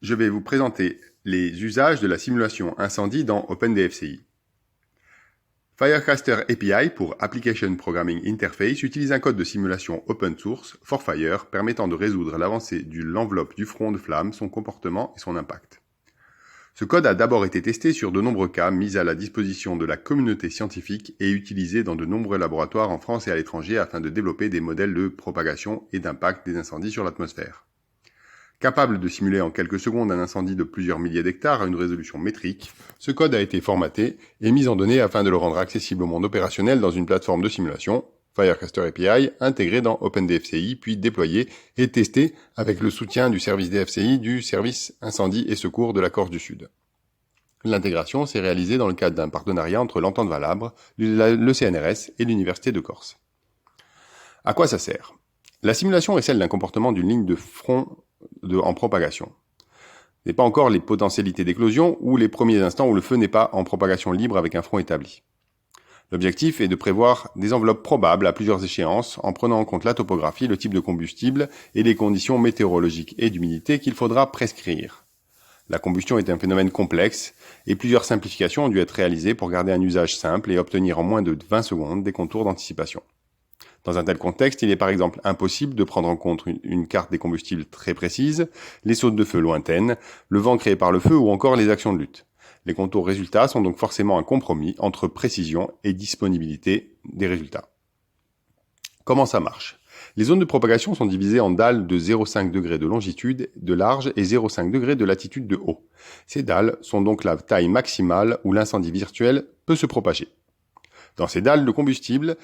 je vais vous présenter les usages de la simulation incendie dans OpenDFCI. Firecaster API pour Application Programming Interface utilise un code de simulation open source, ForFire, permettant de résoudre l'avancée de l'enveloppe du front de flamme, son comportement et son impact. Ce code a d'abord été testé sur de nombreux cas mis à la disposition de la communauté scientifique et utilisé dans de nombreux laboratoires en France et à l'étranger afin de développer des modèles de propagation et d'impact des incendies sur l'atmosphère. Capable de simuler en quelques secondes un incendie de plusieurs milliers d'hectares à une résolution métrique, ce code a été formaté et mis en données afin de le rendre accessible au monde opérationnel dans une plateforme de simulation, Firecaster API, intégrée dans OpenDFCI, puis déployé et testé avec le soutien du service DFCI du service incendie et secours de la Corse du Sud. L'intégration s'est réalisée dans le cadre d'un partenariat entre l'Entente Valabre, le CNRS et l'Université de Corse. À quoi ça sert ? La simulation est celle d'un comportement d'une ligne de front en propagation. Ce n'est pas encore les potentialités d'éclosion ou les premiers instants où le feu n'est pas en propagation libre avec un front établi. L'objectif est de prévoir des enveloppes probables à plusieurs échéances en prenant en compte la topographie, le type de combustible et les conditions météorologiques et d'humidité qu'il faudra prescrire. La combustion est un phénomène complexe et plusieurs simplifications ont dû être réalisées pour garder un usage simple et obtenir en moins de 20 secondes des contours d'anticipation. Dans un tel contexte, il est par exemple impossible de prendre en compte une carte des combustibles très précise, les sautes de feu lointaines, le vent créé par le feu ou encore les actions de lutte. Les contours résultats sont donc forcément un compromis entre précision et disponibilité des résultats. Comment ça marche ? Les zones de propagation sont divisées en dalles de 0,5 degrés de longitude de large et 0,5 degrés de latitude de haut. Ces dalles sont donc la taille maximale où l'incendie virtuel peut se propager. Dans ces dalles, le combustible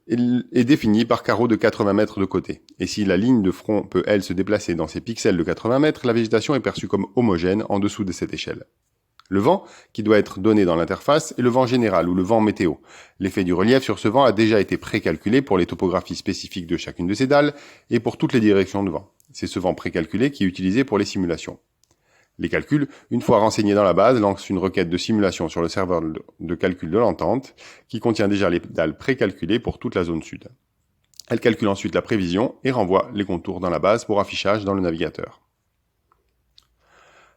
est défini par carreaux de 80 mètres de côté. Et si la ligne de front peut, elle, se déplacer dans ces pixels de 80 mètres, la végétation est perçue comme homogène en dessous de cette échelle. Le vent, qui doit être donné dans l'interface, est le vent général ou le vent météo. L'effet du relief sur ce vent a déjà été précalculé pour les topographies spécifiques de chacune de ces dalles et pour toutes les directions de vent. C'est ce vent précalculé qui est utilisé pour les simulations. Les calculs, une fois renseignés dans la base, lancent une requête de simulation sur le serveur de calcul de l'entente qui contient déjà les dalles précalculées pour toute la zone sud. Elle calcule ensuite la prévision et renvoie les contours dans la base pour affichage dans le navigateur.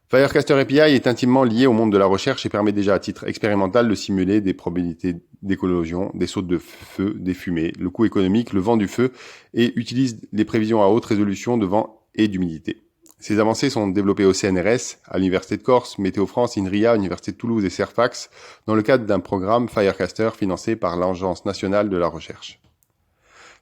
Firecaster API est intimement lié au monde de la recherche et permet déjà à titre expérimental de simuler des probabilités d'éclosion, des sautes de feu, des fumées, le coût économique, le vent du feu et utilise les prévisions à haute résolution de vent et d'humidité. Ces avancées sont développées au CNRS, à l'Université de Corse, Météo France, INRIA, Université de Toulouse et Cerfax, dans le cadre d'un programme Firecaster financé par l'Agence nationale de la recherche.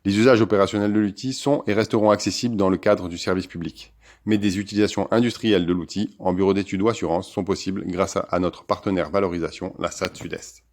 Les usages opérationnels de l'outil sont et resteront accessibles dans le cadre du service public, mais des utilisations industrielles de l'outil en bureau d'études ou assurance sont possibles grâce à notre partenaire valorisation, la SAT Sud-Est.